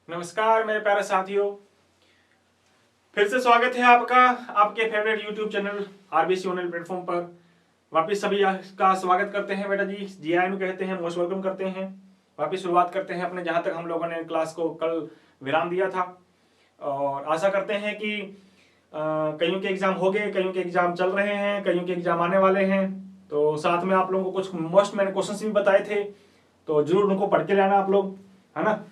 नमस्कार मेरे प्यारे साथियों, फिर से स्वागत है आपका आपके favourite YouTube channel RBC online platform पर। वापिस सभी का स्वागत करते हैं बेटा जी। जीआईएन कहते हैं, मोस्ट वेलकम करते हैं। वापिस शुरुआत करते हैं अपने जहां तक हम लोगों ने क्लास को कल विराम दिया था, और आशा करते हैं कि कईयों के एग्जाम हो गए, कईयों के एग्जाम चल रहे हैं, कईयों के एग्जाम आने वाले हैं। तो साथ में आप लोगों को कुछ मोस्ट मैंने क्वेश्चन भी बताए थे, तो जरूर उनको पढ़ के लाना आप लोग, है ना।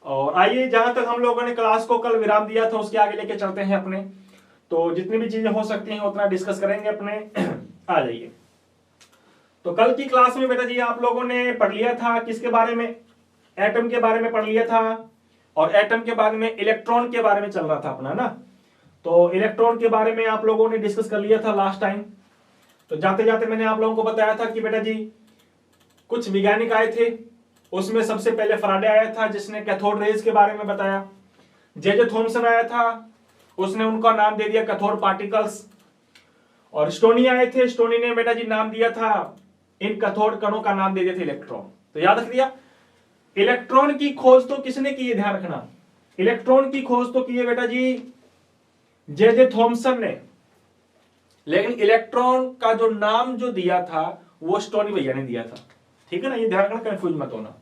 और आइए, जहां तक हम लोगों ने क्लास को कल विराम दिया था उसके आगे लेके चलते हैं अपने। तो जितनी भी चीजें हो सकती हैं उतना डिस्कस करेंगे अपने। आ जाइए। तो कल की क्लास में बेटा जी आप लोगों ने पढ़ लिया था किसके बारे में? एटम के बारे में पढ़ लिया था, और एटम के बाद में इलेक्ट्रॉन के बारे में चल रहा था अपना ना। तो इलेक्ट्रॉन के बारे में आप लोगों ने डिस्कस कर लिया था लास्ट टाइम। तो जाते जाते मैंने आप लोगों को बताया था कि बेटा जी कुछ वैज्ञानिक आए थे, उसमें सबसे पहले फराडे आया था जिसने कैथोड रेज के बारे में बताया। जे थॉमसन आया था, उसने उनका नाम दे दिया कैथोड पार्टिकल्स। और स्टोनी आए थे, स्टोनी ने बेटा जी नाम दिया था, इन कैथोड कणों का नाम दे दिया था इलेक्ट्रॉन। तो याद रख दिया। इलेक्ट्रॉन की खोज तो किसने की है? ध्यान रखना, इलेक्ट्रॉन की खोज तो की है बेटा जी जे थॉमसन ने, लेकिन इलेक्ट्रॉन का जो नाम जो दिया था वो स्टोनी भैया ने दिया था। ठीक है ना, ये ध्यान रखना, कंफ्यूज मत होना।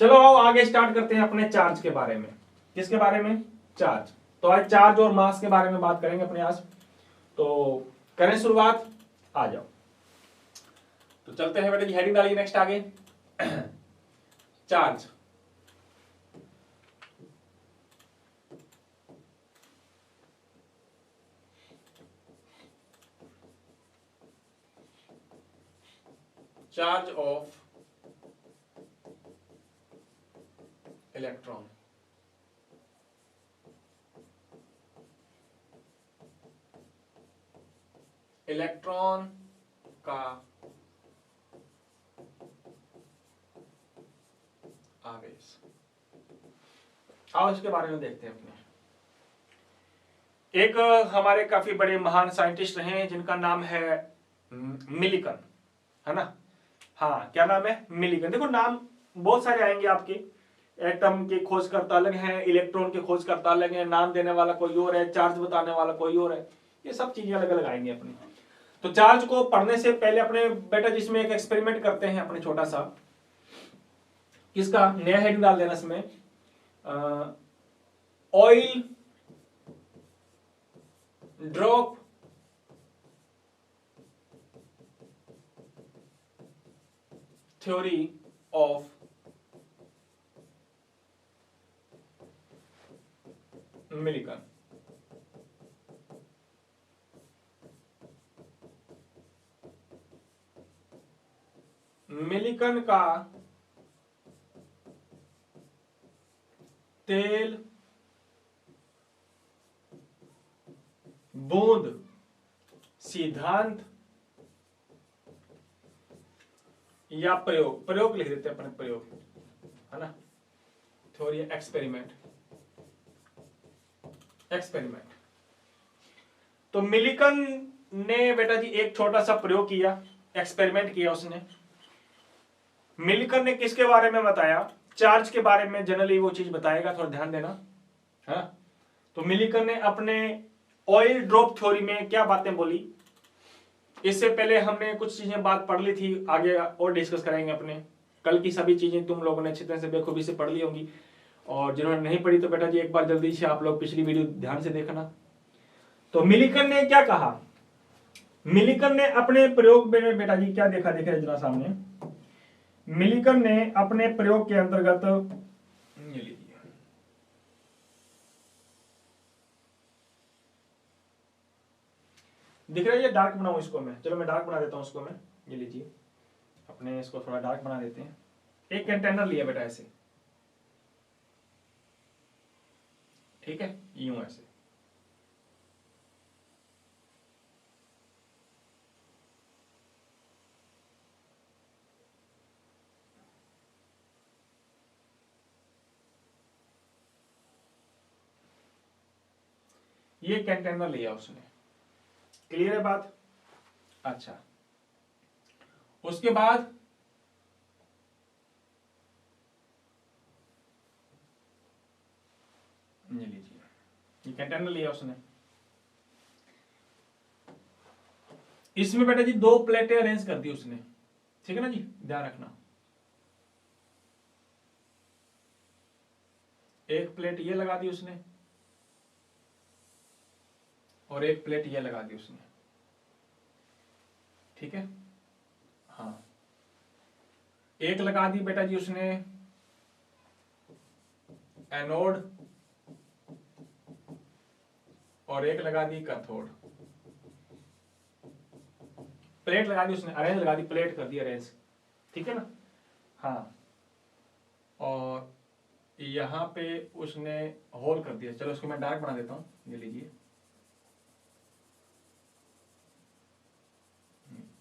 चलो आओ आगे स्टार्ट करते हैं अपने चार्ज के बारे में। किसके बारे में? चार्ज। तो आज चार्ज और मास के बारे में बात करेंगे अपने आज। तो करें शुरुआत, आ जाओ। तो चलते हैं बेटा जी, हेडिंग डालिए नेक्स्ट आगे। Charge. Charge of electron. Electron का आवेश। आओ इसके बारे में देखते हैं अपने। एक हमारे काफी बड़े महान साइंटिस्ट रहे जिनका नाम है मिलिकन, है ना। हाँ, क्या नाम है? मिलिकन। देखो नाम बहुत सारे आएंगे आपके। एटम के खोजकर्ता अलग हैं, इलेक्ट्रॉन के खोजकर्ता अलग हैं, नाम देने वाला कोई और है, चार्ज बताने वाला कोई और है। ये सब चीजें अलग अलग आएंगी अपनी। तो चार्ज को पढ़ने से पहले अपने बेटा जिसमें एक एक्सपेरिमेंट करते हैं अपने छोटा सा। किसका? नया हेडिंग डाल देना इसमें, oil drop theory of Millikan. Millikan का तेल बूंद सिद्धांत या प्रयोग, प्रयोग लिख देते हैं अपने, प्रयोग, है ना। Theory experiment, experiment. तो मिलिकन ने बेटा जी एक छोटा सा प्रयोग किया, एक्सपेरिमेंट किया उसने। मिलिकन ने किसके बारे में बताया? चार्ज के बारे में जनरली वो चीज बताएगा, थोड़ा ध्यान देना, है। तो मिलिकन ने अपने ऑयल ड्रॉप थ्योरी में क्या बातें बोली? इससे पहले हमने कुछ चीजें बात पढ़ ली थी, आगे और डिस्कस करेंगे अपने। कल की सभी चीजें तुम लोगों ने अच्छी तरह से बेखूबी से पढ़ ली होंगी, और जिन्होंने नहीं पढ़ी तो बेटा जी एक बार जल्दी से आप लोग पिछली वीडियो ध्यान से देखना। तो मिलिकन ने क्या कहा? मिलिकन ने अपने प्रयोग में बेटा जी क्या देखा, देखे जरा सामने। मिलिकन ने अपने प्रयोग के अंतर्गत, ये लीजिए, दिख रहा है ये डार्क बनाऊं इसको मैं? चलो मैं डार्क बना देता हूं इसको मैं। ये लीजिए, अपने इसको थोड़ा डार्क बना देते हैं। एक कंटेनर लिया बेटा ऐसे, ठीक है, यूं ऐसे। ये कंटेनर लिया उसने, क्लियर है बात? अच्छा, उसके बाद ये लीजिए, ये कंटेनर लिया उसने। इसमें बेटा जी 2 प्लेटें अरेंज कर दी उसने, ठीक है ना जी, ध्यान रखना। एक प्लेट ये लगा दी उसने और एक प्लेट ये लगा दी उसने, ठीक है। हाँ, एक लगा दी बेटा जी उसने एनोड और एक लगा दी कैथोड। प्लेट लगा दी उसने, अरेंज लगा दी, प्लेट कर दी अरेंज, ठीक है ना। हाँ, और यहां पे उसने होल कर दिया। चलो इसको मैं डार्क बना देता हूं, ये लीजिए,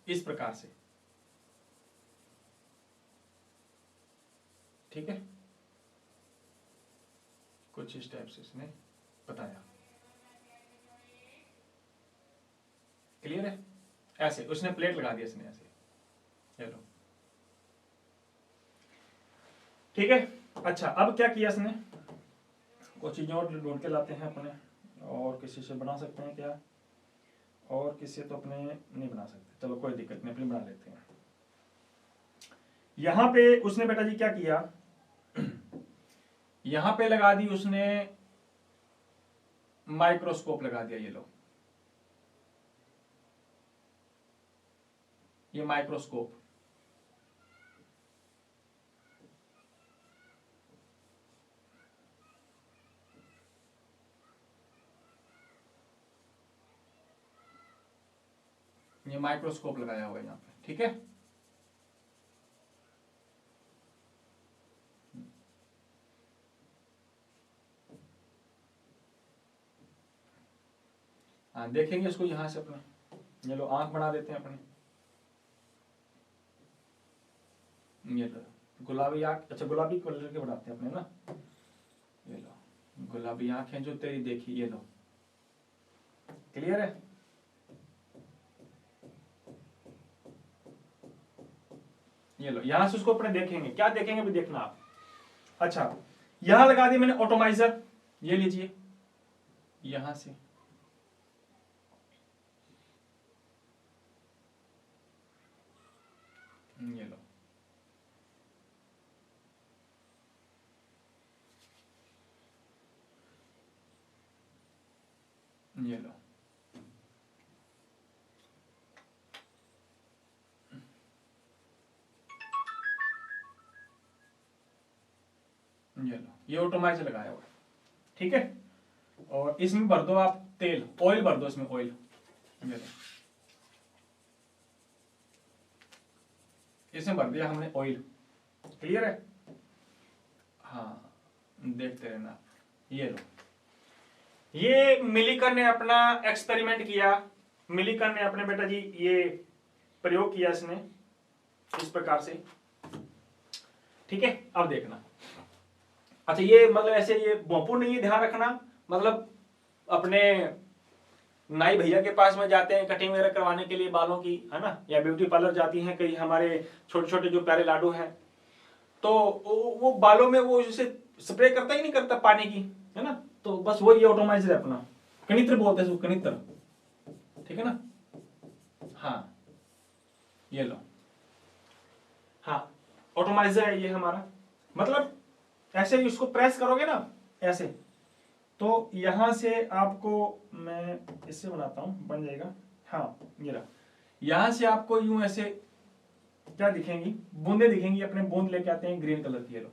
इस प्रकार से, ठीक है। कुछ इस टाइप से इसने बताया, क्लियर है। ऐसे उसने प्लेट लगा दिया इसने, ऐसे, चलो ठीक है। अच्छा, अब क्या किया इसने, कुछ चीजें और ढूंढ के लाते हैं अपने, और किसी से बना सकते हैं क्या, और किसी से तो अपने नहीं बना सकते, चलो कोई दिक्कत नहीं, अपनी बना लेते हैं। यहां पे उसने बेटा जी क्या किया, यहां पे लगा दी उसने माइक्रोस्कोप लगा दिया, ये लो, ये माइक्रोस्कोप। ये माइक्रोस्कोप लगाया हुआ है यहां पे, ठीक है। हाँ, देखेंगे इसको यहां से अपने, ये लो आंख बना देते हैं अपने, ये लो गुलाबी आंख। अच्छा, गुलाबी कलर के बनाते हैं अपने ना, ये लो गुलाबी आंखें जो तेरी देखी, ये लो, क्लियर है। ये लो, यहां से उसको अपने देखेंगे, क्या देखेंगे भी देखना आप। अच्छा, यहां लगा दी मैंने ऑटोमाइजर, ये लीजिए, यहां से ये लो, ये लो, ये लो, ये ऑटोमाइजर लगाया हुआ है, ठीक है। और इसमें भर दो आप तेल, ऑयल भर दो इसमें, ऑयल, ये लो, इसमें भर दिया हमने ऑयल, क्लियर है। हाँ, देखते रहना, ये लो, ये मिलीकर ने अपना एक्सपेरिमेंट किया, मिलीकर ने अपने बेटा जी ये प्रयोग किया इसने इस प्रकार से, ठीक है। अब देखना, अच्छा ये मतलब ऐसे ये भोंपू नहीं है, ध्यान रखना, मतलब अपने नाई भैया के पास में जाते हैं कटिंग वगैरह करवाने के लिए बालों की, है ना, या ब्यूटी पार्लर जाती हैं कई हमारे छोटे छोटे जो प्यारे लाडू हैं, तो वो बालों में वो जैसे स्प्रे करता ही नहीं करता पानी की, है ना, तो बस वो ये ऑटोमाइजर है अपना, कनित्र बोलते हैं इसको, कनित्र, ठीक है ना। हाँ, ये लो, हाँ ऑटोमाइजर है ये हमारा, मतलब ऐसे ही उसको प्रेस करोगे ना ऐसे, तो यहां से आपको, मैं इससे बनाता हूं, बन जाएगा। हाँ, ये रहा, यहां से आपको यूं ऐसे क्या दिखेंगी, बूंदे दिखेंगी, अपने बूंद लेके आते हैं ग्रीन कलर की, ये लो,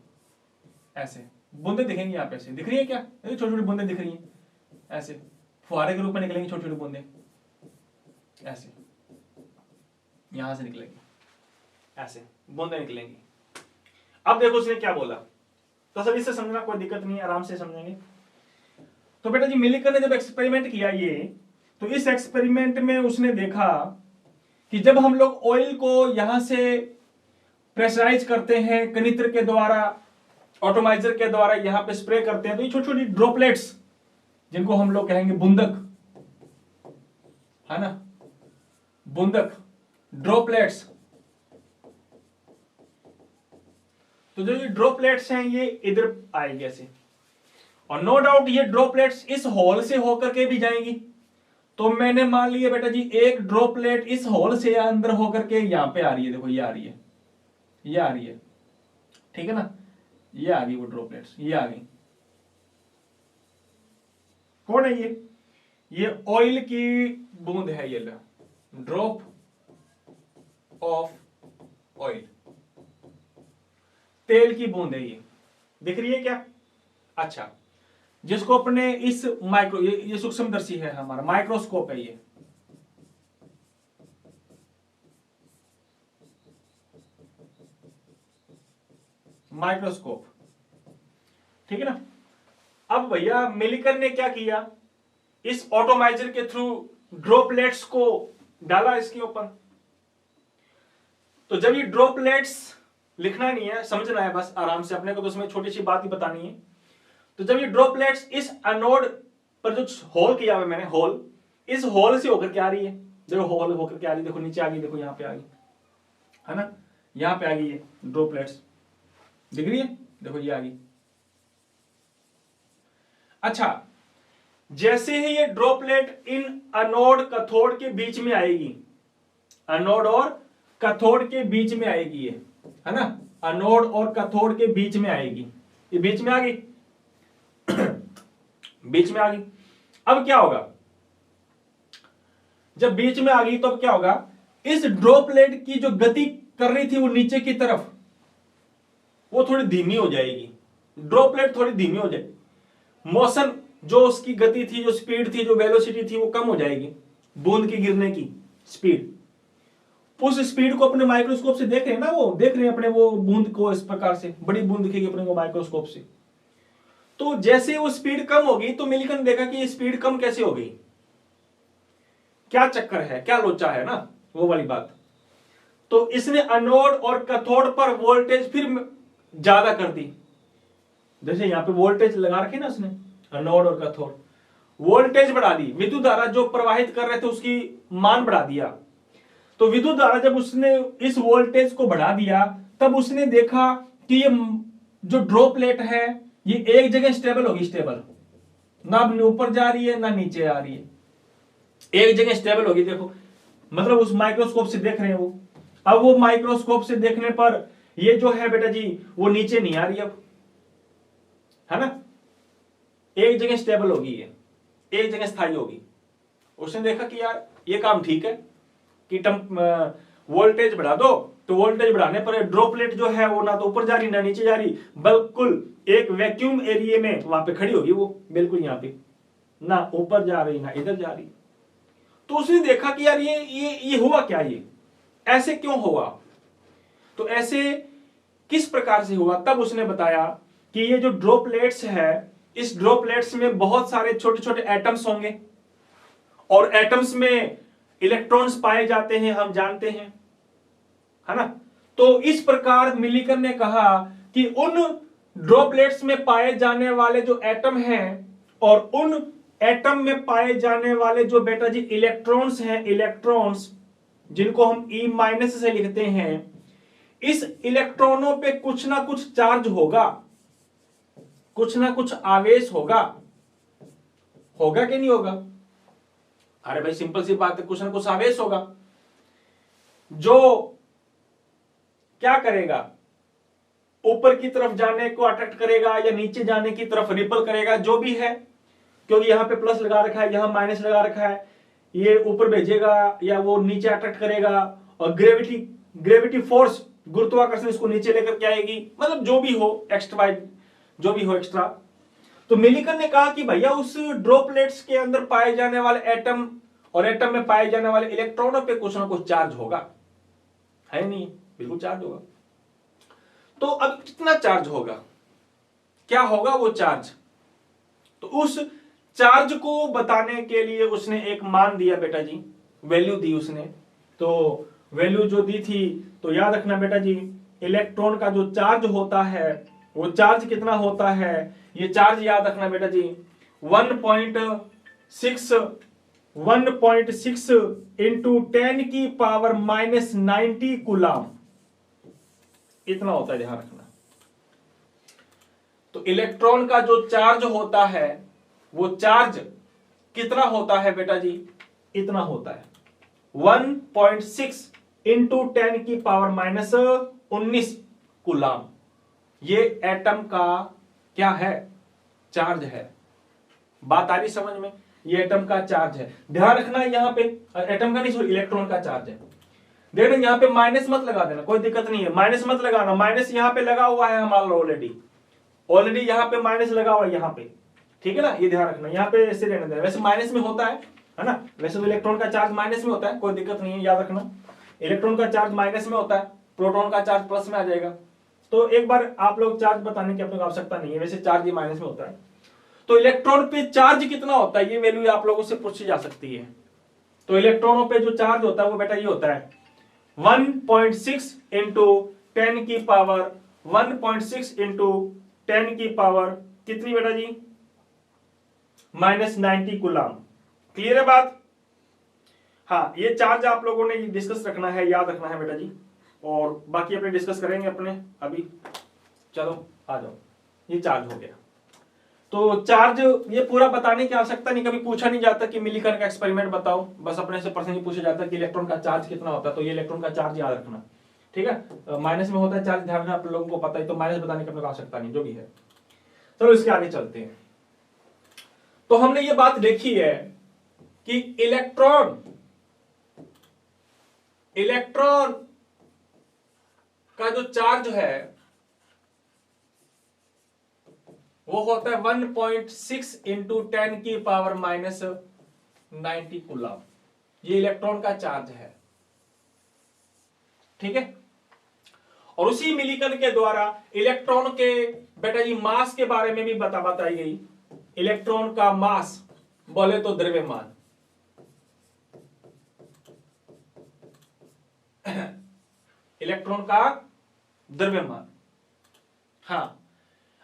ऐसे बूंदे दिखेंगी, आप ऐसे दिख रही है क्या, छोटी छोटी बूंदे दिख रही हैं, ऐसे फुहारे के रूप में निकलेंगी छोटी छोटी बूंदे, ऐसे यहां से निकलेंगी, ऐसे बूंदे निकलेंगी। अब देखो उसने क्या बोला, तो सभी से समझना, कोई दिक्कत नहीं है, आराम से समझेंगे। तो बेटा जी मिलीकर ने जब एक्सपेरिमेंट किया ये, तो इस एक्सपेरिमेंट में उसने देखा कि जब हम लोग ऑयल को यहां से प्रेशराइज करते हैं कनित्र के द्वारा, ऑटोमाइजर के द्वारा यहां पे स्प्रे करते हैं, तो ये छोटी छोटी ड्रॉपलेट्स, जिनको हम लोग कहेंगे बूंदक, है ना, बूंदक, ड्रॉपलेट्स, तो जो ये ड्रॉपलेट्स हैं ये इधर आएंगे ऐसे, और नो डाउट ये ड्रॉपलेट्स इस होल से होकर के भी जाएंगी। तो मैंने मान लिया बेटा जी एक ड्रॉपलेट इस होल से अंदर होकर के यहां पे आ रही है, देखो ये आ रही है, ये आ रही है, ठीक है ना, ये आ गई वो ड्रॉपलेट्स, ये आ गई। कौन है ये ऑयल की बूंद है, ये ड्रॉप ऑफ ऑयल, तेल की बूंद है, ये दिख रही है क्या? अच्छा, जिसको अपने इस माइक्रो ये सूक्ष्मदर्शी है, हमारा माइक्रोस्कोप है, ये माइक्रोस्कोप, ठीक है ना। अब भैया मिलिकर ने क्या किया, इस ऑटोमाइजर के थ्रू ड्रॉपलेट्स को डाला इसके ऊपर। तो जब ये ड्रॉपलेट्स लिखना नहीं है, समझना है बस आराम से, अपने को तो उसमें छोटी सी बात ही बतानी है। तो जब ये ड्रॉपलेट्स इस एनोड पर जो होल किया हुआ मैंने, होल, इस होल से होकर के आ रही है, देखो होल होकर के आ रही है, देखो नीचे आ गई, देखो यहां पे आ गई, है ना, यहां पे आ गई ये ड्रॉपलेट्स, दिख रही है, देखो ये आ गई। अच्छा, जैसे ही ये ड्रॉपलेट इन एनोड कैथोड के बीच में आएगी, एनोड और कैथोड के बीच में आएगी ये, है ना, एनोड और कैथोड के बीच में आएगी, ये बीच में आ गई बीच में आ गई। अब क्या होगा, जब बीच में आ गई तो अब क्या होगा, इस ड्रॉपलेट की जो गति कर रही थी वो नीचे की तरफ, वो थोड़ी धीमी हो जाएगी, ड्रॉपलेट थोड़ी धीमी हो जाएगी, मोशन जो उसकी गति थी, जो स्पीड थी, जो वेलोसिटी थी, वो कम हो जाएगी, बूंद की गिरने की स्पीड। उस स्पीड को अपने माइक्रोस्कोप से देख रहे हैं ना, वो देख रहे हैं अपने वो बूंद को, इस प्रकार से बड़ी बूंद दिखेगी अपने को माइक्रोस्कोप से। तो जैसे वो स्पीड कम होगी तो मिलिकन ने देखा कि ये स्पीड कम कैसे हो गई, क्या चक्कर है, क्या लोचा है ना, वो वाली बात। तो इसने एनोड और कैथोड पर वोल्टेज फिर ज्यादा कर दी, जैसे यहां पे वोल्टेज लगा रखे ना उसने, एनोड और कैथोड, वोल्टेज बढ़ा दी, विद्युत धारा जो प्रवाहित कर रहे थे उसकी मान बढ़ा दिया। तो विद्युत धारा जब उसने इस वोल्टेज को बढ़ा दिया, तब उसने देखा कि ये जो ड्रॉपलेट है ये एक जगह स्टेबल होगी, स्टेबल, ना ऊपर जा रही है ना नीचे आ रही है, एक जगह स्टेबल होगी। देखो मतलब उस माइक्रोस्कोप से देख रहे हैं वो, अब वो माइक्रोस्कोप से देखने पर ये जो है बेटा जी वो नीचे नहीं आ रही अब, है ना, एक जगह स्टेबल होगी, ये एक जगह स्थायी होगी। उसने देखा कि यार ये काम ठीक है कि वोल्टेज बढ़ा दो, तो वोल्टेज बढ़ाने पर ड्रॉपलेट जो है वो ना तो ऊपर जा रही ना नीचे जा रही, बिल्कुल एक वैक्यूम एरिया में वहां पे खड़ी होगी वो, बिल्कुल यहां पे, ना ऊपर जा रही ना इधर जा रही। तो उसने देखा कि यार ये हुआ क्या, ये ऐसे क्यों हुआ, तो ऐसे किस प्रकार से हुआ। तब उसने बताया कि ये जो ड्रॉपलेट्स है, इस ड्रॉपलेट्स में बहुत सारे छोटे छोटे एटम्स होंगे, और एटम्स में इलेक्ट्रॉन्स पाए जाते हैं, हम जानते हैं, है ना। तो इस प्रकार मिलिकन ने कहा कि उन ड्रॉपलेट्स में पाए जाने वाले जो एटम हैं और उन एटम में पाए जाने वाले जो बेटा जी इलेक्ट्रॉन्स हैं, इलेक्ट्रॉन्स जिनको हम E- से लिखते हैं, इस इलेक्ट्रॉनों पे कुछ ना कुछ चार्ज होगा, कुछ ना कुछ आवेश होगा, होगा कि नहीं होगा? अरे भाई सिंपल सी बात है, कुछ ना कुछ आवेश होगा जो क्या करेगा, ऊपर की तरफ जाने को अट्रैक्ट करेगा या नीचे जाने की तरफ रिपल करेगा, जो भी है, क्योंकि यहां पे प्लस लगा रखा है, यहां माइनस लगा रखा है, ये ऊपर भेजेगा या वो नीचे अट्रैक्ट करेगा, और ग्रेविटी फोर्स, गुरुत्वाकर्षण इसको नीचे लेकर के आएगी, मतलब जो भी हो एक्स्ट्रा, जो भी हो एक्स्ट्रा। तो मिलिकन ने कहा कि भैया उस ड्रॉपलेट्स के अंदर पाए जाने वाले एटम और एटम में पाए जाने वाले इलेक्ट्रॉनों पे कुछ ना कुछ चार्ज होगा, है नहीं, बिल्कुल चार्ज होगा। तो अब कितना चार्ज होगा, क्या होगा वो चार्ज, तो उस चार्ज को बताने के लिए उसने एक मान दिया बेटा जी, वैल्यू दी उसने। तो वैल्यू जो दी थी, तो याद रखना बेटा जी, इलेक्ट्रॉन का जो चार्ज होता है वो चार्ज कितना होता है, ये चार्ज याद रखना बेटा जी 1.6 इंटू 10 की पावर -90 कूलाम, इतना होता है, ध्यान रखना। तो इलेक्ट्रॉन का जो चार्ज होता है वो चार्ज कितना होता है बेटा जी, इतना होता है 1.6 इंटू 10 की पावर माइनस 19 कूलाम। ये एटम का क्या है, चार्ज है। बात आ रही समझ में, ये एटम का चार्ज है। ध्यान रखना यहां पे एटम का नहीं, सॉरी इलेक्ट्रॉन का चार्ज है। देखना यहां पे माइनस मत लगा देना, कोई दिक्कत नहीं है, माइनस मत लगाना। माइनस यहां पे लगा हुआ है हमारा ऑलरेडी यहां पे माइनस लगा हुआ है यहां पे, ठीक है ना, ये ध्यान रखना। यहां पे ऐसे रहने देना, वैसे माइनस में होता है ना, वैसे तो इलेक्ट्रॉन का चार्ज माइनस में होता है, कोई दिक्कत नहीं है, याद रखना। इलेक्ट्रॉन का चार्ज माइनस में होता है, प्रोटॉन का चार्ज प्लस में आ जाएगा। तो एक बार आप लोग चार्ज बताने की अपने को आवश्यकता नहीं है, वैसे चार्ज ये माइनस में होता है। तो इलेक्ट्रॉन पे चार्ज कितना होता है, ये वैल्यू आप लोगों से पूछी जा सकती है। तो इलेक्ट्रॉनों पे जो चार्ज होता है वो बेटा ये होता है 1.6 इंटू 10 की पावर 1.6 इंटू 10 की पावर कितनी बेटा जी, -90 कूलाम। क्लियर है बात। हाँ, ये चार्ज आप लोगों ने डिस्कस रखना है, याद रखना है बेटा जी, और बाकी अपने डिस्कस करेंगे अपने अभी। चलो आ जाओ, ये चार्ज हो गया। तो चार्ज ये पूरा बताने की आवश्यकता नहीं, कभी पूछा नहीं जाता कि मिलीकन का एक्सपेरिमेंट बताओ, बस अपने से प्रश्न ही पूछा जाता है कि इलेक्ट्रॉन का चार्ज कितना होता है। तो ये इलेक्ट्रॉन का चार्ज याद रखना, ठीक है। माइनस में होता है चार्ज, ध्यान रखना, आप लोगों को पता है, तो माइनस बताने की अपने को आवश्यकता नहीं, जो भी है। चलो इसके आगे चलते हैं। तो हमने ये बात देखी है कि इलेक्ट्रॉन का जो चार्ज है वो होता है 1.6 इंटू 10 की पावर -90 कूलाम। ये इलेक्ट्रॉन का चार्ज है, ठीक है। और उसी मिलीकन के द्वारा इलेक्ट्रॉन के बेटा जी मास के बारे में भी बताई गई। इलेक्ट्रॉन का मास बोले तो द्रव्यमान, इलेक्ट्रॉन का द्रव्यमान। हाँ,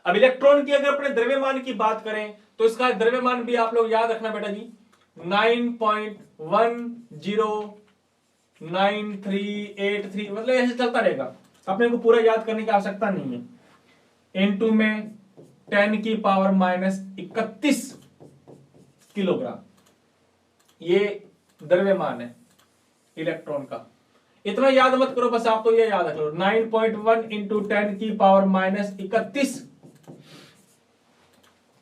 अब इलेक्ट्रॉन की अगर अपने द्रव्यमान की बात करें तो इसका द्रव्यमान भी आप लोग याद रखना बेटा जी 9.109383, मतलब ऐसे चलता रहेगा, अपने को पूरा याद करने की आवश्यकता नहीं है। इनटू में 10 की पावर -31 किलोग्राम ये द्रव्यमान है इलेक्ट्रॉन का। इतना याद मत करो, बस आप तो ये याद रख लो 9.1 इंटू 10 की पावर -31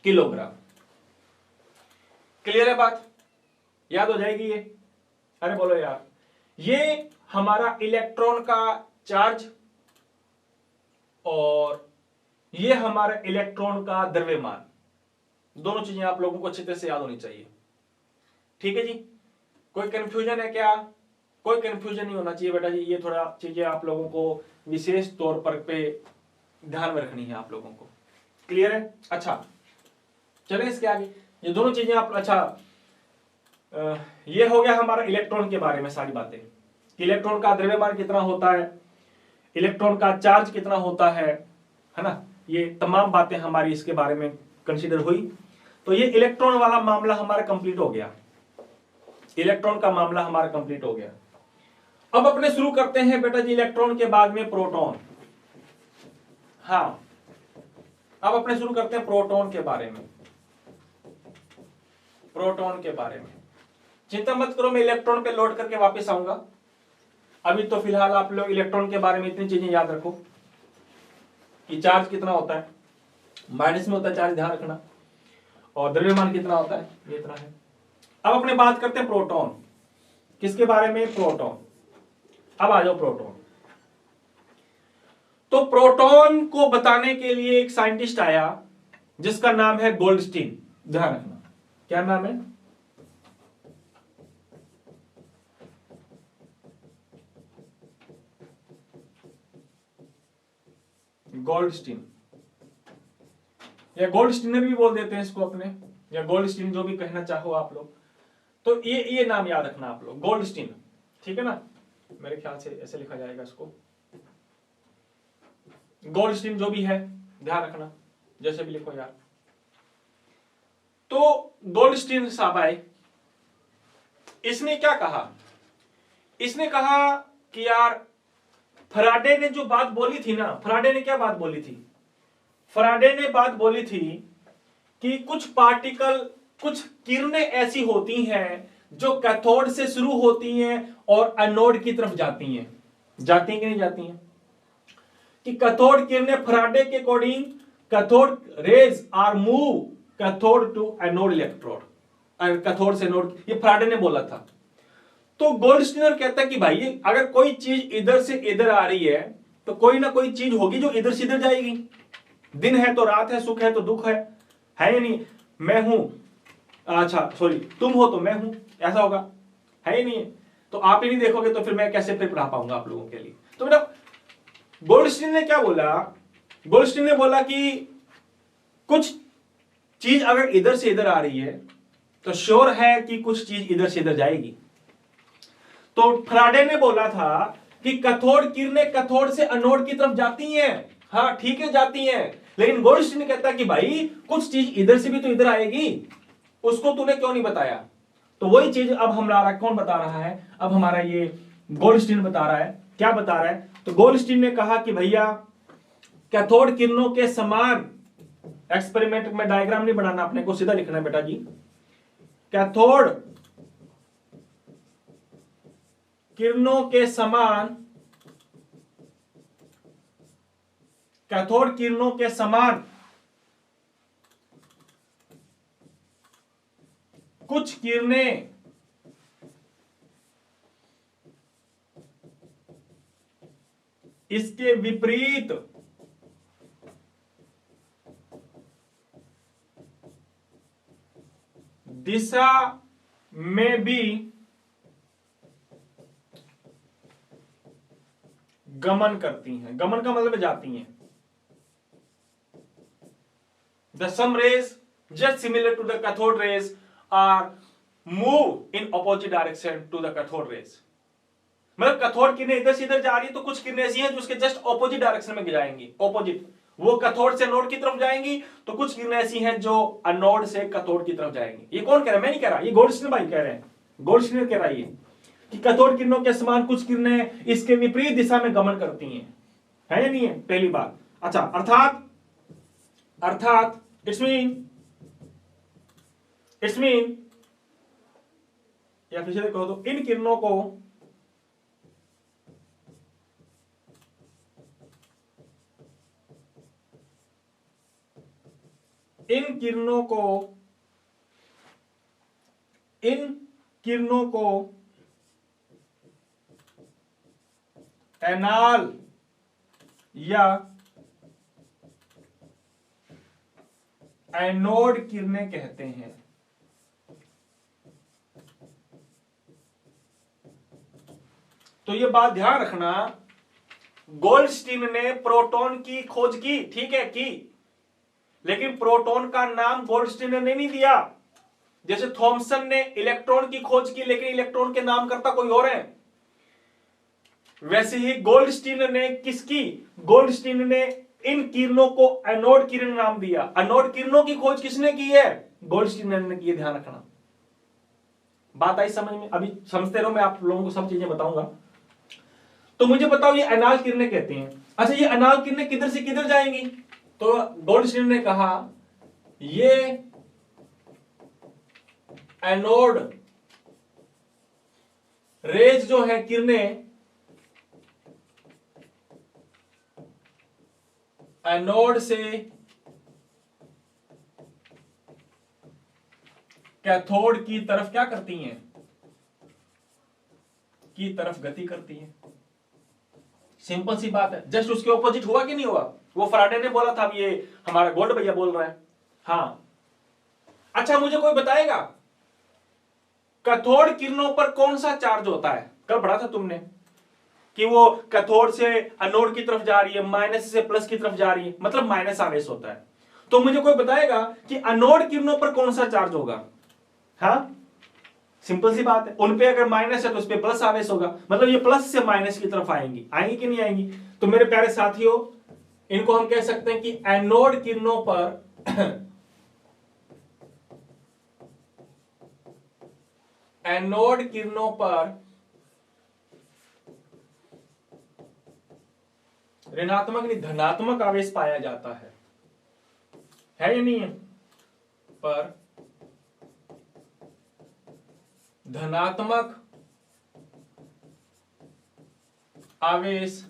किलोग्राम। क्लियर है बात, याद हो जाएगी ये। अरे बोलो यार, ये हमारा इलेक्ट्रॉन का चार्ज और ये हमारा इलेक्ट्रॉन का द्रव्यमान, दोनों चीजें आप लोगों को अच्छी तरह से याद होनी चाहिए, ठीक है जी। कोई कंफ्यूजन है क्या? कोई कंफ्यूजन नहीं होना चाहिए बेटा जी। ये थोड़ा चीजें आप लोगों को विशेष तौर पर पे ध्यान में रखनी है आप लोगों को। क्लियर है? अच्छा चलें इसके आगे। ये दोनों चीजें आप ये हो गया हमारा इलेक्ट्रॉन के बारे में सारी बातें। इलेक्ट्रॉन का द्रव्यमान कितना होता है, इलेक्ट्रॉन का चार्ज कितना होता है ना, ये तमाम बातें हमारी इसके बारे में कंसीडर हुई। तो ये इलेक्ट्रॉन वाला मामला हमारा कंप्लीट हो गया, इलेक्ट्रॉन का मामला हमारा कंप्लीट हो गया। अब अपने शुरू करते हैं बेटा जी इलेक्ट्रॉन के बाद में प्रोटॉन। हाँ, अब अपने शुरू करते हैं प्रोटॉन के बारे में। प्रोटॉन के बारे में चिंता मत करो, मैं इलेक्ट्रॉन पे लोड करके वापस आऊंगा। अभी तो फिलहाल आप लोग इलेक्ट्रॉन के बारे में इतनी चीजें याद रखो कि चार्ज कितना होता है, माइनस में होता है चार्ज, ध्यान रखना, और द्रव्यमान कितना होता है, ये इतना है। अब अपने बात करते हैं प्रोटॉन। किसके बारे में? प्रोटॉन। अब आ जाओ प्रोटॉन। तो प्रोटॉन को बताने के लिए एक साइंटिस्ट आया जिसका नाम है गोल्डस्टीन। ध्यान रखना, क्या नाम है? गोल्डस्टीन, या गोल्डस्टीनर भी बोल देते हैं इसको अपने, या गोल्डस्टीन, जो भी कहना चाहो आप लोग। तो ये नाम याद रखना आप लोग, गोल्डस्टीन, ठीक है ना। मेरे ख्याल से ऐसे लिखा जाएगा इसको, गोल्डस्टीन जो भी है, ध्यान रखना, जैसे भी लिखो यार। तो गोल्डस्टीन साहब आए, इसने क्या कहा? इसने कहा कि यार फराडे ने जो बात बोली थी ना, फराडे ने क्या बात बोली थी? फराडे ने बात बोली थी कि कुछ पार्टिकल, कुछ किरणें ऐसी होती हैं जो कैथोड से शुरू होती हैं और एनोड की तरफ जाती हैं। जाती हैं कि नहीं जाती हैं? कि कैथोड किरणें फराडे के according cathode rays are move cathode to anode electrode, cathode से एनोड, ये फराडे ने बोला था। तो गोल्डस्टीनर कहता है कि भाई अगर कोई चीज इधर से इधर आ रही है तो कोई ना कोई चीज होगी जो इधर से इधर जाएगी। दिन है तो रात है, सुख है तो दुख है या नहीं? मैं हूं, अच्छा सॉरी, तुम हो तो मैं हूं, ऐसा होगा, है या नहीं? तो आप ही नहीं देखोगे तो फिर मैं कैसे फिर पढ़ा पाऊंगा आप लोगों के लिए? तो मेरा गोल्डस्टीन ने क्या बोला? गोल्डस्टीन ने बोला कि कुछ चीज अगर इधर से इधर आ रही है तो श्योर है कि कुछ चीज इधर से इधर जाएगी। तो फराडे ने बोला था कि कैथोड किरणें कैथोड से एनोड की तरफ जाती हैं, हाँ ठीक है जाती हैं, लेकिन गोल्डस्टीन कहता है कि भाई कुछ चीज इधर से भी तो इधर आएगी, उसको तूने क्यों नहीं बताया? तो वही चीज अब हमारा कौन बता रहा है? अब हमारा ये गोल्डस्टीन बता रहा है। क्या बता रहा है? तो गोल्डस्टीन ने कहा कि भैया कैथोड किरणों के समान, एक्सपेरिमेंट में डायग्राम नहीं बनाना, अपने को सीधा लिखना है बेटा जी। कैथोड किरणों के समान, कैथोड किरणों के समान कुछ किरणें इसके विपरीत दिशा में भी गमन करती हैं। गमन का मतलब जाती हैं। The some rays just similar to the cathode rays are move in opposite direction to the cathode rays। मतलब कैथोड किरणें इधर से इधर जा रही है तो कुछ किरणें ऐसी हैं जो उसके जस्ट ऑपोजिट डायरेक्शन में जाएंगी। ऑपोजिट, वो कैथोड से एनोड की तरफ जाएंगी, तो कुछ किरणें ऐसी हैं जो एनोड से कैथोड की तरफ जाएंगी। ये कौन कह रहा है? मैं नहीं कह रहा, ये गोल्डस्टीन भाई कह रहे हैं। गोल्डस्टीन कह रहा है ये कि कैथोड किरणों के समान कुछ किरणें इसके विपरीत दिशा में गमन करती हैं, है या नहीं है? पहली बात। अच्छा, अर्थात इट्स मीन या फिर से कहो तो इन किरणों को एनाल या एनोड किरणें कहते हैं। तो ये बात ध्यान रखना, गोल्डस्टीन ने प्रोटॉन की खोज की, ठीक है की, लेकिन प्रोटॉन का नाम गोल्डस्टीन ने नहीं दिया। जैसे थॉमसन ने इलेक्ट्रॉन की खोज की लेकिन इलेक्ट्रॉन के नाम करता कोई और है, वैसे ही गोल्डस्टीन ने किसकी? गोल्डस्टीन ने इन किरणों को एनोड किरण नाम दिया। एनोड किरणों की खोज किसने की है? गोल्डस्टीन ने की है। ध्यान रखना, बात आई समझ में? अभी समझते रहो, मैं आप लोगों को सब चीजें बताऊंगा। तो मुझे बताओ ये एनाल किरणें कहते हैं। अच्छा, ये एनाल किरणें किधर से किधर जाएंगी? तो गोल्डस्टीन ने कहा ये एनोड रेज जो है, किरणें एनोड से कैथोड की तरफ क्या करती हैं? की तरफ गति करती हैं। सिंपल सी बात है। जस्ट उसके ऑपोजिट हुआ कि नहीं हुआ? वो फराडे ने बोला था, ये हमारा गोल्ड भैया बोल रहा है। हाँ, अच्छा मुझे कोई बताएगा कैथोड किरणों पर कौन सा चार्ज होता है? कल पढ़ा था तुमने कि वो कैथोड से एनोड की तरफ जा रही है, माइनस से प्लस की तरफ जा रही है, मतलब माइनस आवेश होता है। तो मुझे कोई बताएगा कि एनोड किरणों पर कौन सा चार्ज होगा? हाँ, सिंपल सी बात है, उन पे अगर माइनस है तो उस पे प्लस आवेश होगा, मतलब ये प्लस से माइनस की तरफ आएंगी। आएंगी कि नहीं आएंगी? तो मेरे प्यारे साथियों, इनको हम कह सकते हैं कि एनोड किरणों पर एनोड किरणों पर ऋणात्मक नहीं धनात्मक आवेश पाया जाता है। है या नहीं है? पर धनात्मक आवेश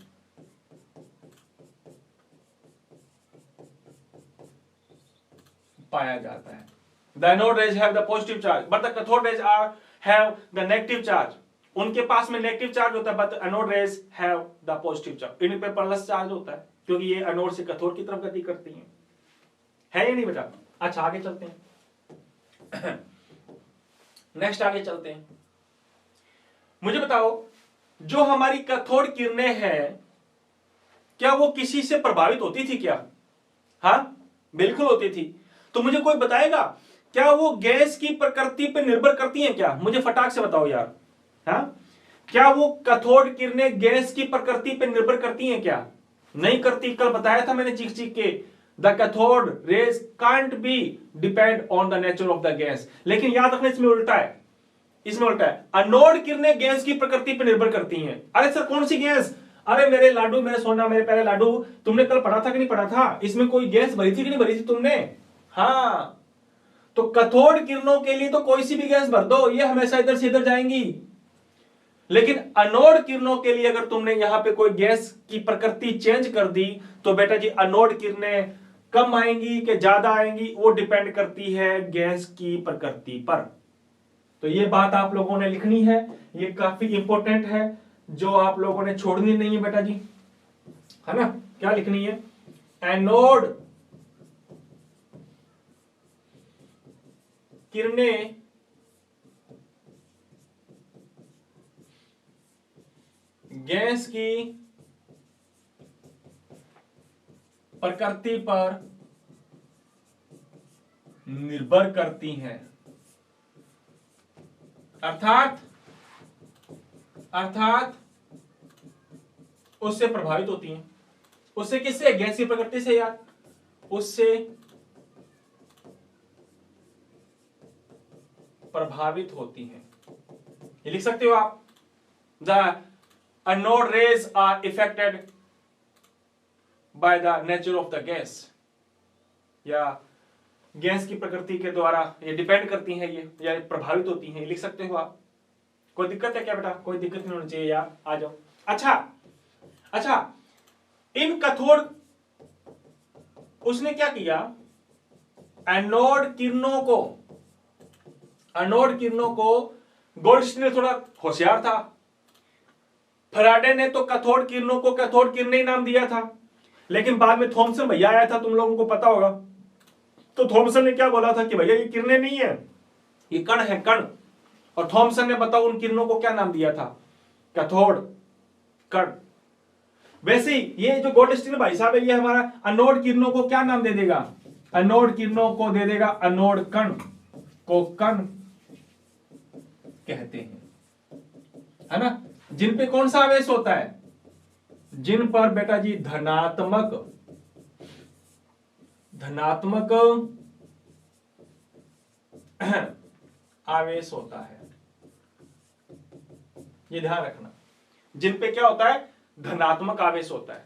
पाया जाता है। The anode rays have the positive charge, but the cathode rays have the negative charge. उनके पास में नेगेटिव चार्ज होता है, but anode rays have the positive charge. इन पे प्लस चार्ज होता है क्योंकि ये एनोड से कैथोड की तरफ गति करती हैं। है या नहीं बेटा? अच्छा आगे चलते हैं। नेक्स्ट आगे चलते हैं। मुझे बताओ, जो हमारी कैथोड किरणें हैं, क्या वो किसी से प्रभावित होती थी क्या? हाँ बिल्कुल होती थी। तो मुझे कोई बताएगा क्या वो गैस की प्रकृति पर निर्भर करती हैं क्या? मुझे फटाक से बताओ यार। हाँ, क्या वो कैथोड किरणें गैस की प्रकृति पर निर्भर करती हैं क्या? नहीं करती। कल बताया था मैंने चीख चीख के, the cathode rays can't be depend on the nature of the gas. लेकिन याद रखना इसमें उल्टा है, इसमें उल्टा है। एनोड किरणें गैस की प्रकृति पर निर्भर करती हैं। अरे सर कौन सी गैस? अरे मेरे लाडू, मेरे सोना, मेरे प्यारे लाडू, तुमने कल पढ़ा था कि नहीं पढ़ा था? इसमें कोई गैस भरी थी कि नहीं भरी थी तुमने? हाँ, तो कैथोड किरणों के लिए तो कोई सी भी गैस भर दो, ये हमेशा इधर से इधर जाएंगी। लेकिन एनोड किरणों के लिए अगर तुमने यहां पे कोई गैस की प्रकृति चेंज कर दी तो बेटा जी एनोड किरणें कम आएंगी कि ज्यादा आएंगी, वो डिपेंड करती है गैस की प्रकृति पर। तो ये बात आप लोगों ने लिखनी है, ये काफी इंपॉर्टेंट है, जो आप लोगों ने छोड़नी नहीं है बेटा जी, है ना? क्या लिखनी है? एनोड किरणें गैस की प्रकृति पर निर्भर करती हैं, अर्थात उससे प्रभावित होती हैं। उससे किससे? गैस की प्रकृति से यार, उससे प्रभावित होती हैं। ये लिख सकते हो आप, the anode rays are affected by the nature of the gas, या गैस की प्रकृति के द्वारा ये डिपेंड करती हैं, ये या प्रभावित होती हैं। लिख सकते हो आप। कोई दिक्कत है क्या बेटा? कोई दिक्कत नहीं होनी चाहिए यार, आ जाओ। अच्छा, इन कैथोड, उसने क्या किया? एनोड किरणों को गोल्डस्टीन थोड़ा होशियार था। फैराडे ने तो कैथोड किरणों को कैथोड किरणें ही नाम दिया था, लेकिन बाद में थॉमसन भैया आया था, तुम लोगों को पता होगा। तो थॉमसन ने क्या बोला था कि भैया ये किरणें नहीं है, ये कण है, कण। और थॉमसन ने बताओ उन किरणों को क्या नाम दिया था? कैथोड कण। वैसे ही ये जो गोल्डस्टीन भाई साहब है, ये हमारा एनोड किरणों को क्या नाम दे देगा? एनोड किरणों को दे देगा एनोड कण, को कण कहते हैं, है ना? जिन पे कौन सा आवेश होता है? जिन पर बेटा जी धनात्मक आवेश होता है। ये ध्यान रखना, जिन पे क्या होता है? धनात्मक आवेश होता है।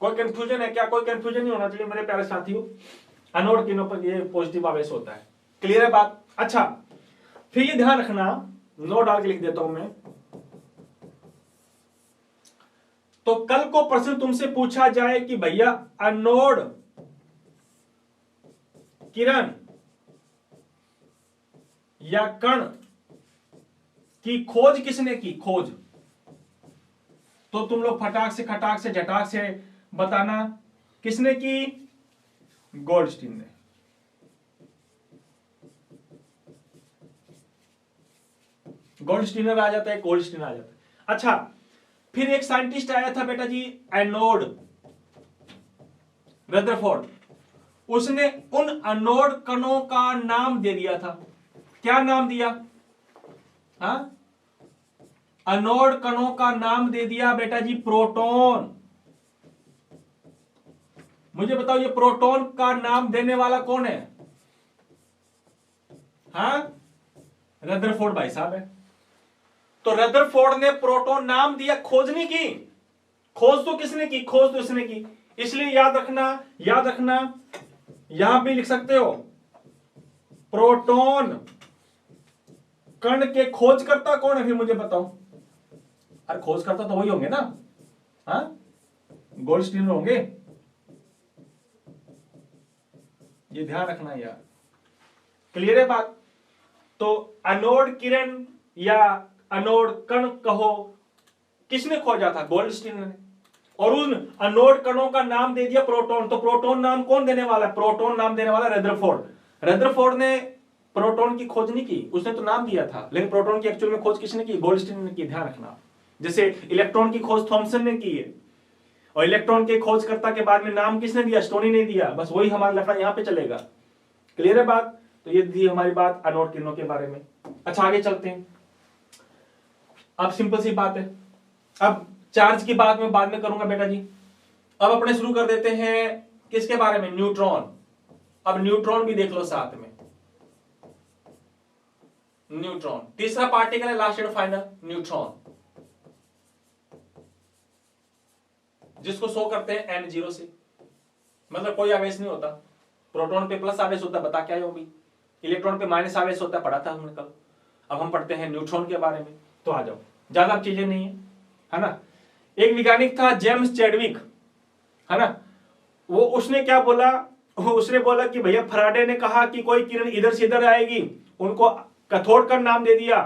कोई कंफ्यूजन है क्या? कोई कंफ्यूजन नहीं होना चाहिए मेरे प्यारे साथियों। एनोड किरणों पर ये पॉजिटिव आवेश होता है। क्लियर है बात? अच्छा, फिर ये ध्यान रखना, नोट डाल के लिख देता हूं मैं। तो कल को प्रश्न तुमसे पूछा जाए कि भैया एनोड किरण या कण की खोज किसने की? खोज तो तुम लोग फटाक से खटाक से झटाक से बताना, किसने की? गोल्डस्टीन ने। गोल्डस्टीनर आ जाता है, गोल्डस्टीन आ जाता है। अच्छा, फिर एक साइंटिस्ट आया था बेटा जी, एनोड रदरफोर्ड। उसने उन एनोड कणों का नाम दे दिया था। क्या नाम दिया? हाँ, एनोड कणों का नाम दे दिया बेटा जी प्रोटॉन। मुझे बताओ ये प्रोटॉन का नाम देने वाला कौन है? हाँ, रदरफोर्ड भाई साहब है। तो रदरफोर्ड ने प्रोटॉन नाम दिया, खोज नहीं की। खोज तो किसने की? खोज तो इसने की। इसलिए याद रखना, यहां भी लिख सकते हो प्रोटॉन कण के खोजकर्ता कौन है, फिर मुझे बताओ। अरे खोजकर्ता तो वही होंगे ना, हाँ, गोल्डस्टीनर होंगे, ये ध्यान रखना यार। क्लियर है बात। तो अनोड किरण या अनोड कण कहो, किसने खोजा था? गोल्डस्टीनर ने। और उन अनोड कणों का नाम दे दिया प्रोटॉन। तो प्रोटॉन नाम कौन देने वाला है? प्रोटॉन नाम देने वाला रदरफोर्ड। रदरफोर्ड ने प्रोटॉन की खोज नहीं की, उसने तो नाम दिया था, लेकिन प्रोटॉन की एक्चुअल में खोज किसने की? गोल्डस्टीनर ने की। ध्यान रखना। जैसे इलेक्ट्रॉन की खोज थॉमसन ने की है, और इलेक्ट्रॉन के खोजकर्ता के बाद में नाम किसने दिया? स्टोनी ने दिया। बस वही हमारा लफड़ा यहां पे चलेगा। क्लियर है बात। तो ये थी हमारी बात अनोड किरणों के बारे में। अच्छा आगे चलते हैं। अब सिंपल सी बात है, अब चार्ज की बात मैं बाद में करूंगा बेटा जी। अब अपने शुरू कर देते हैं किसके बारे में? न्यूट्रॉन। अब न्यूट्रॉन भी देख लो साथ में। न्यूट्रॉन तीसरा पार्टिकल है, लास्ट एंड फाइनल, न्यूट्रॉन, जिसको शो करते हैं N0 से। मतलब कोई आवेश नहीं होता। प्रोटॉन पे प्लस आवेश होता है, बता क्या है वो भी। इलेक्ट्रॉन पे माइनस आवेश होता है, पढ़ा था हमने कल। अब हम पढ़ते हैं न्यूट्रॉन के बारे में। तो आ जाओ, ज्यादा चीजें नहीं है ना। एक वैज्ञानिक था जेम्स चैडविक, है ना। वो उसने क्या बोला? उसने बोला कि भैया फराडे ने कहा कि कोई किरण इधर से इधर आएगी, उनको कैथोड का नाम दे दिया।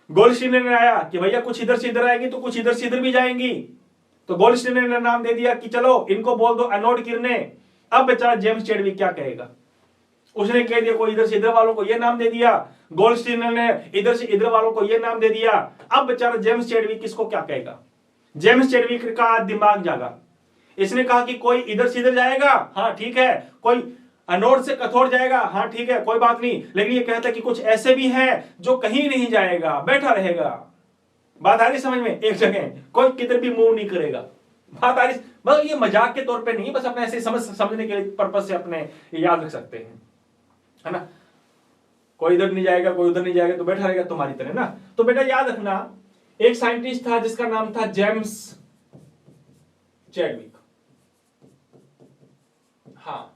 गोल्डस्टीनर ने आया कि भैया कुछ इधर से इधर आएगी तो कुछ इधर से इधर भी जाएंगी, तो गोल्डस्टीनर ने नाम दे दिया कि चलो इनको बोल दो एनोड किरणें। अब बेचारा जेम्स चैडविक क्या कहेगा? उसने कह दिया कोई इधर से इधर वालों को यह नाम दे दिया, गोल्डस्टीनर ने इधर से इधर वालों को यह नाम दे दिया। अब बेचारा जेम्स चैडविक किसको क्या कहेगा? जेम्स चैडविक का दिमाग जागा। इसने कहा कि कोई इधर से इधर जाएगा, हाँ ठीक है, कोई एनोड से कैथोड जाएगा, हाँ ठीक है, कोई बात नहीं, लेकिन ये कहता है कि कुछ ऐसे भी हैं जो कहीं नहीं जाएगा, बैठा रहेगा। बात आ रही समझ में? एक जगह कोई किधर भी मूव नहीं करेगा। बात आ रही? बस ये मजाक के तौर पे नहीं, बस अपने ऐसे समझने के पर्पज से अपने याद रख सकते हैं, है ना। कोई इधर नहीं जाएगा, कोई उधर नहीं जाएगा, तो बैठा रहेगा तुम्हारी तरह ना। तो बेटा याद रखना, एक साइंटिस्ट था जिसका नाम था जेम्स चैडविक। हाँ,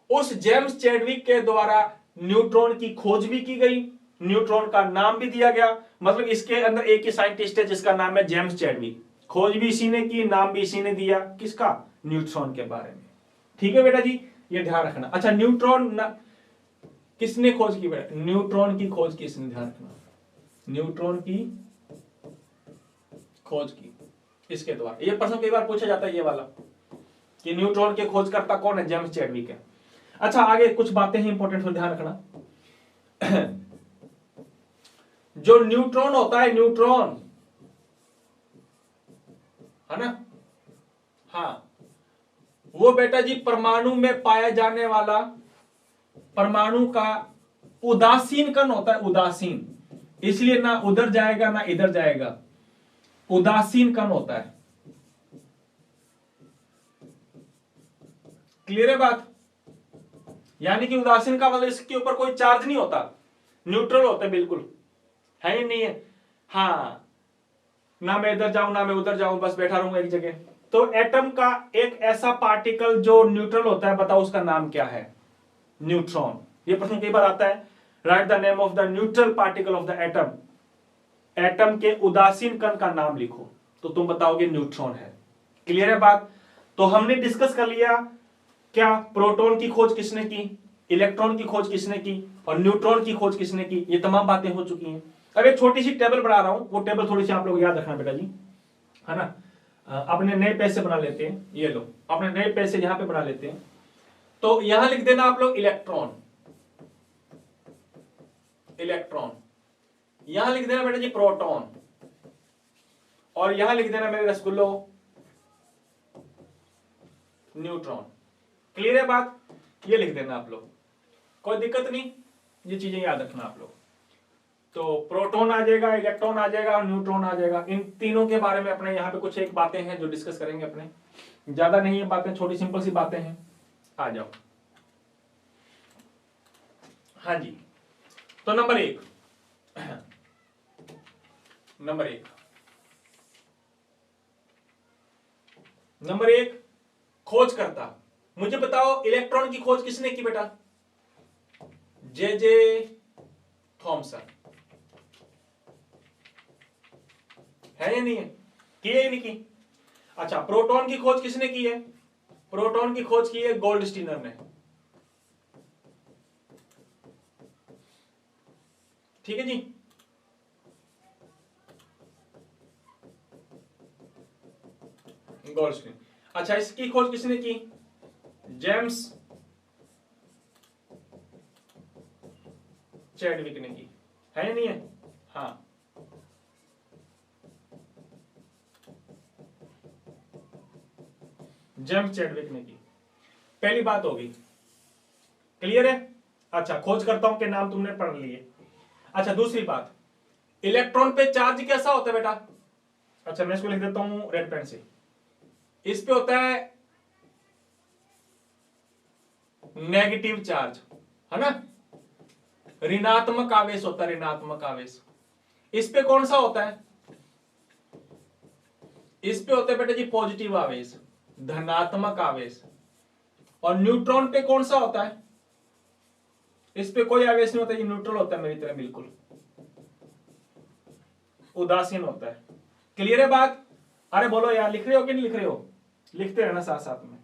उस जेम्स चैडविक के द्वारा न्यूट्रॉन की खोज भी की गई, न्यूट्रॉन का नाम भी दिया गया। मतलब इसके अंदर एक ही साइंटिस्ट है जिसका नाम है जेम्स चैडविक। खोज भी इसी ने की, नाम भी इसी ने दिया, किसका? न्यूट्रॉन के बारे में। ठीक है बेटा जी, ये ध्यान रखना। अच्छा न्यूट्रॉन किसने खोज की बेटा? न्यूट्रॉन की खोज किसने? ध्यान रखना, न्यूट्रॉन की खोज की इसके द्वारा। ये प्रश्न कई बार पूछा जाता है ये वाला कि न्यूट्रॉन के खोजकर्ता कौन है? जेम्स चैडविक है। अच्छा आगे कुछ बातें हैं इंपॉर्टेंट, तो ध्यान रखना। जो न्यूट्रॉन होता है, न्यूट्रॉन, है ना, हाँ, वो बेटा जी परमाणु में पाया जाने वाला परमाणु का उदासीन कण होता है, उदासीन। इसलिए ना उधर जाएगा ना इधर जाएगा, उदासीन कण होता है। क्लियर है बात? यानी कि उदासीन का मतलब इसके ऊपर कोई चार्ज नहीं होता, न्यूट्रल होता है, बिल्कुल है ही नहीं है। हाँ, ना मैं इधर जाऊं ना मैं उधर जाऊं, बस बैठा रहूंगा एक जगह। तो एटम का एक ऐसा पार्टिकल जो न्यूट्रल होता है, बताओ उसका नाम क्या है? न्यूट्रॉन। ये प्रश्न कई बार आता है, right the name of the neutral particle of the atom. Atom के उदासीन कण का नाम लिखो, तो तुम बताओगे न्यूट्रॉन है। क्लियर है बात? तो हमने डिस्कस कर लिया क्या, प्रोटॉन की खोज किसने की, इलेक्ट्रॉन की खोज किसने की, और न्यूट्रॉन की खोज किसने की। ये तमाम बातें हो चुकी हैं। अब एक छोटी सी टेबल बना रहा हूं, वो टेबल थोड़ी सी आप लोग याद रखना बेटा जी, है ना। अपने नए पेज से बना लेते हैं, ये लो अपने नए पेज से यहां पे बना लेते हैं। तो यहां लिख देना आप लोग इलेक्ट्रॉन, इलेक्ट्रॉन। यहां लिख देना बेटा जी प्रोटॉन, और यहां लिख देना मेरे रसगुल्लो न्यूट्रॉन। क्लियर है बात? ये लिख देना आप लोग, कोई दिक्कत नहीं, ये चीजें याद रखना आप लोग। तो प्रोटॉन आ जाएगा, इलेक्ट्रॉन आ जाएगा और न्यूट्रॉन आ जाएगा। इन तीनों के बारे में अपने यहाँ पे कुछ एक बातें हैं जो डिस्कस करेंगे अपने, ज्यादा नहीं है बातें, छोटी सिंपल सी बातें हैं। आ जाओ। हाँ जी, तो नंबर एक, नंबर एक खोजकर्ता। मुझे बताओ इलेक्ट्रॉन की खोज किसने की बेटा? J Thomson. है या नहीं है? की है या नहीं की? अच्छा, प्रोटॉन की खोज किसने की है? प्रोटॉन की खोज की है गोल्डस्टीनर ने। ठीक है जी। गोल्डस्टीन। अच्छा, इसकी खोज किसने की? जेम्स चैडविक ने की। है या नहीं है? हाँ, जेम्स चैडविक ने की। पहली बात होगी, क्लियर है? अच्छा, खोज करता हूं के नाम तुमने पढ़ लिए। अच्छा, दूसरी बात, इलेक्ट्रॉन पे चार्ज कैसा होता है बेटा? अच्छा, मैं इसको लिख देता हूं रेड पेन से। इस पे होता है नेगेटिव चार्ज, है ना? ऋणात्मक आवेश होता है, ऋणात्मक आवेश। इस पे कौन सा होता है? इस पे होता है बेटा जी पॉजिटिव आवेश, धनात्मक आवेश। और न्यूट्रॉन पे कौन सा होता है? इस पे कोई आवेश नहीं होता, ये न्यूट्रल होता है मेरी तरह, बिल्कुल उदासीन होता है। क्लियर है बात? अरे बोलो यार, लिख रहे हो कि नहीं लिख रहे हो? लिखते रहना साथ साथ में।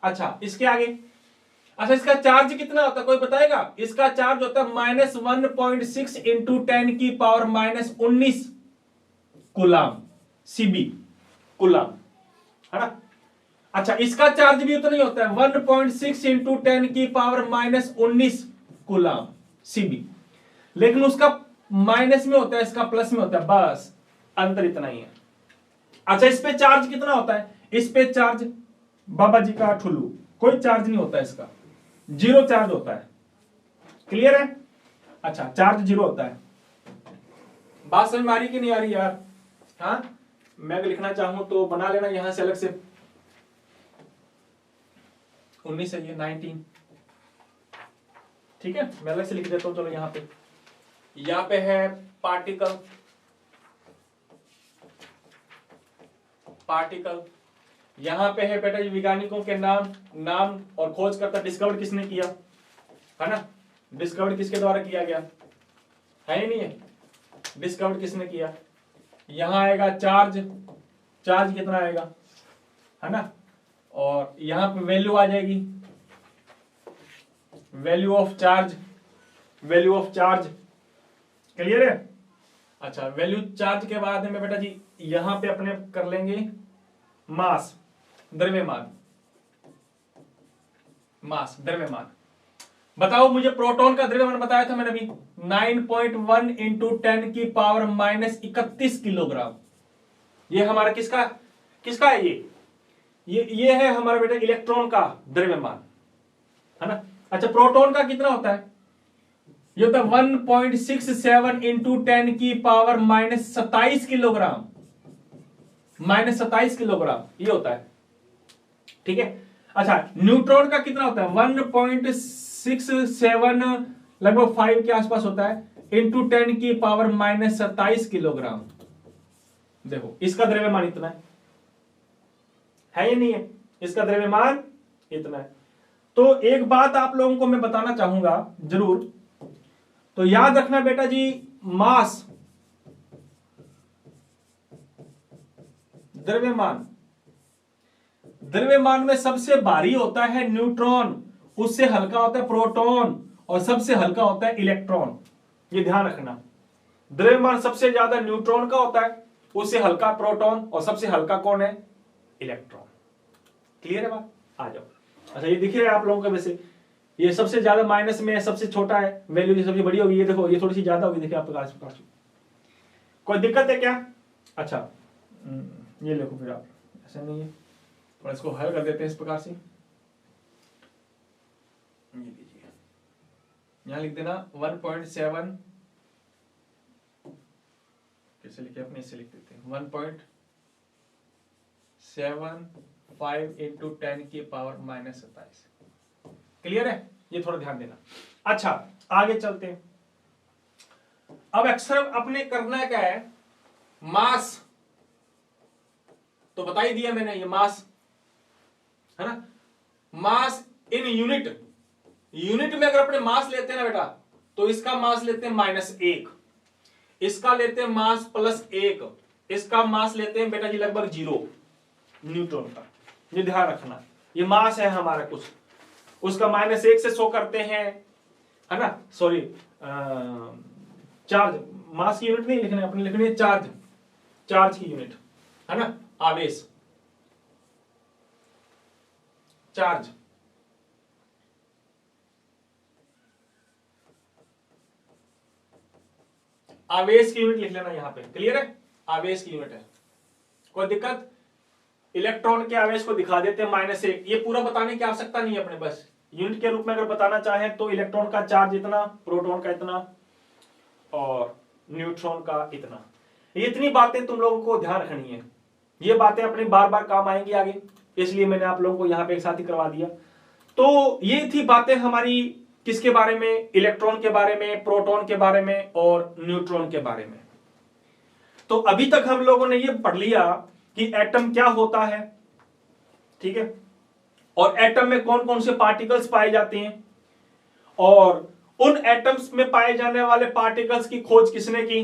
अच्छा, इसके आगे, अच्छा इसका चार्ज कितना होता है कोई बताएगा? इसका चार्ज होता है -1.6 इंटू 10 की पावर -19 कूलाम, सीबी कूलाम, है ना? अच्छा, इसका चार्ज भी उतना ही होता है 1.6 इंटू 10 की पावर -19 कूलाम, सीबी। लेकिन उसका माइनस में होता है, इसका प्लस में होता है, बस अंतर इतना ही है। अच्छा, इस पे चार्ज कितना होता है? इस पे चार्ज बाबा जी का ठुल्लू, कोई चार्ज नहीं होता है, इसका जीरो चार्ज होता है। क्लियर है? अच्छा, चार्ज जीरो होता है। बात समझ में आ रही कि नहीं आ रही यार? हाँ, मैं अगर लिखना चाहूं तो बना लेना यहां से अलग से। 19 है ये, 19, ठीक है, मैं अलग से लिख देता हूं। चलो, यहां पे है पार्टिकल, पार्टिकल। यहां पे है बेटा जी वैज्ञानिकों के नाम और खोज करता, डिस्कवर किसने किया, है ना? डिस्कवर किसके द्वारा किया गया है ही नहीं है? डिस्कवर किसने किया? यहां आएगा चार्ज, चार्ज कितना आएगा, है ना? और यहां पे वैल्यू आ जाएगी, value of charge, value of charge. Clear है? अच्छा, वैल्यू चार्ज के बाद में बेटा जी यहां पे अपने कर लेंगे मास, द्रव्यमान, मास, द्रव्यमान। बताओ मुझे प्रोटॉन का द्रव्यमान बताया था मैंने अभी, 9.1 इंटू 10 की पावर -31 किलोग्राम। ये हमारा किसका किसका है? ये है हमारा बेटा इलेक्ट्रॉन का द्रव्यमान, है ना? अच्छा, प्रोटॉन का कितना होता है? ये होता है 1.67 इंटू 10 की पावर -27 किलोग्राम, -27 किलोग्राम ये होता है, ठीक है? अच्छा, न्यूट्रॉन का कितना होता है? 1.67 लगभग 5 के आसपास होता है, इंटू 10 की पावर -27 किलोग्राम। देखो, इसका द्रव्यमान इतना है या नहीं है? इसका द्रव्यमान इतना है। तो एक बात आप लोगों को मैं बताना चाहूंगा जरूर, तो याद रखना बेटा जी, मास, द्रव्यमान, द्रव्यमान में सबसे भारी होता है न्यूट्रॉन, उससे हल्का होता है प्रोटॉन, और सबसे हल्का होता है इलेक्ट्रॉन। ये ध्यान रखना, द्रव्यमान सबसे ज्यादा न्यूट्रॉन का होता है, उससे हल्का प्रोटॉन, और सबसे हल्का कौन है? इलेक्ट्रॉन। क्लियर है बात? आ जाओ। अच्छा, ये दिख रहा है आप लोगों को? वैसे ये सबसे ज्यादा माइनस में है, सबसे छोटा है, वैल्यू सबसे बड़ी होगी। ये देखो, ये थोड़ी सी ज्यादा होगी, देखिए आप प्रकाश। कोई दिक्कत है क्या? अच्छा, ये देखो, फिर आप ऐसा नहीं है, और इसको हल कर देते हैं इस प्रकार से। ये लीजिए, यहां लिख देना 1.7, कैसे लिखे अपने, इससे लिख देते हैं 1.75 इंटू 10 की पावर -27। क्लियर है? ये थोड़ा ध्यान देना। अच्छा, आगे चलते हैं। अब अक्सर अपने करना क्या है, मास तो बता ही दिया मैंने, ये मास है ना? मास इन यूनिट, यूनिट में अगर अपने मास लेते हैं ना बेटा, तो इसका मास लेते हैं -1, इसका लेते हैं मास +1, इसका मास लेते हैं बेटा जी लगभग 0 न्यूट्रॉन का। ये ध्यान रखना, ये मास है हमारा कुछ, उसका -1 से शो करते हैं, है ना, सॉरी चार्ज, मास की यूनिट नहीं लिखनी है, अपनी लिखनी है चार्ज, चार्ज की यूनिट, है ना, आवेश, चार्ज। आवेश की यूनिट लिख लेना यहां पे, क्लियर है, आवेश की यूनिट है, कोई दिक्कत? इलेक्ट्रॉन के आवेश को दिखा देते हैं -1, ये पूरा बताने की आवश्यकता नहीं है अपने, बस यूनिट के रूप में अगर बताना चाहें तो इलेक्ट्रॉन का चार्ज इतना, प्रोटॉन का इतना और न्यूट्रॉन का इतना। ये इतनी बातें तुम लोगों को ध्यान रखनी है, ये बातें अपने बार बार काम आएंगी आगे, इसलिए मैंने आप लोगों को यहां पे एक साथ ही करवा दिया। तो ये थी बातें हमारी किसके बारे में, इलेक्ट्रॉन के बारे में, प्रोटॉन के बारे में और न्यूट्रॉन के बारे में। तो अभी तक हम लोगों ने ये पढ़ लिया कि एटम क्या होता है, ठीक है, और एटम में कौन कौन से पार्टिकल्स पाए जाते हैं, और उन एटम्स में पाए जाने वाले पार्टिकल्स की खोज किसने की,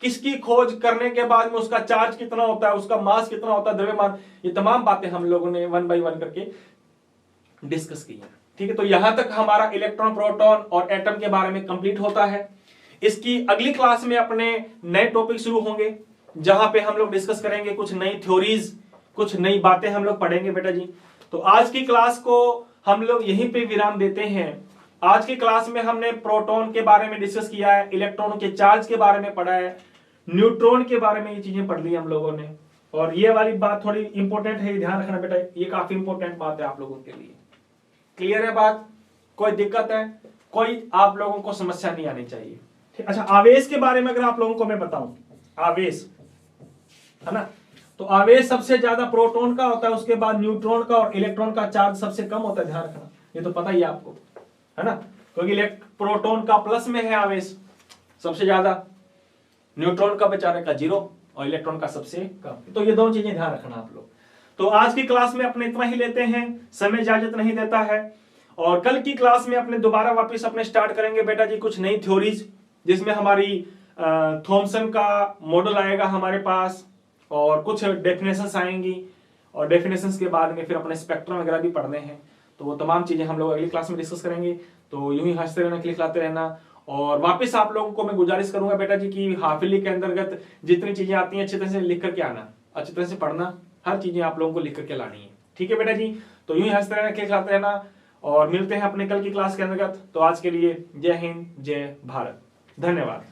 किसकी खोज करने के बाद में उसका चार्ज कितना होता है, उसका मास कितना होता है, द्रव्यमान, ये तमाम बातें हम लोगों ने 1 बाय 1 करके डिस्कस की है, ठीक है। तो यहां तक हमारा इलेक्ट्रॉन, प्रोटॉन और एटम के बारे में कंप्लीट होता है। इसकी अगली क्लास में अपने नए टॉपिक शुरू होंगे, जहां पे हम लोग डिस्कस करेंगे कुछ नई थ्योरीज, कुछ नई बातें हम लोग पढ़ेंगे बेटा जी। तो आज की क्लास को हम लोग यहीं पे विराम देते हैं। आज की क्लास में हमने प्रोटॉन के बारे में डिस्कस किया है, इलेक्ट्रॉन के चार्ज के बारे में पढ़ा है, न्यूट्रॉन के बारे में ये चीजें पढ़ ली हम लोगों ने। और ये वाली बात थोड़ी इंपॉर्टेंट है, ध्यान रखना बेटा, ये काफी इंपॉर्टेंट बात है आप लोगों के लिए। क्लियर है बात? कोई दिक्कत है? कोई आप लोगों को समस्या नहीं आनी चाहिए। अच्छा, आवेश के बारे में अगर आप लोगों को मैं बताऊं, आवेश, है ना, तो आवेश सबसे ज्यादा प्रोटॉन का होता है, उसके बाद न्यूट्रॉन का, और इलेक्ट्रॉन का चार्ज सबसे कम होता है, ध्यान रखना, ये तो पता ही है आपको, है ना, क्योंकि प्रोटॉन का प्लस में है आवेश सबसे ज्यादा, न्यूट्रॉन का बेचारे का 0 और इलेक्ट्रॉन का सबसे कम। तो ये दोनों चीजें ध्यान रखना आप लोग। तो आज की क्लास में अपने इतना ही लेते हैं, समय इजाजत नहीं देता है, और कल की क्लास में अपने दोबारा वापस अपने स्टार्ट करेंगे बेटा जी कुछ नई थ्योरीज, जिसमें हमारी थॉमसन का मॉडल आएगा हमारे पास, और कुछ डेफिनेशंस आएंगी, और डेफिनेशंस के बाद में फिर अपने स्पेक्ट्रम वगैरह भी पढ़ने हैं। तो वो तमाम चीजें हम लोग अगली क्लास में डिस्कस करेंगे। तो यूं ही हंसते रहना, क्लिक लाते रहना, और वापस आप लोगों को मैं गुजारिश करूंगा बेटा जी की हाफिली के अंतर्गत जितनी चीजें आती हैं अच्छी तरह से लिख करके आना, अच्छी तरह से पढ़ना, हर चीजें आप लोगों को लिख करके लानी है, ठीक है बेटा जी। तो यूं ही हंसते रहना, क्लिक लाते रहना, और मिलते हैं अपने कल की क्लास के अंतर्गत। तो आज के लिए जय हिंद, जय भारत, धन्यवाद।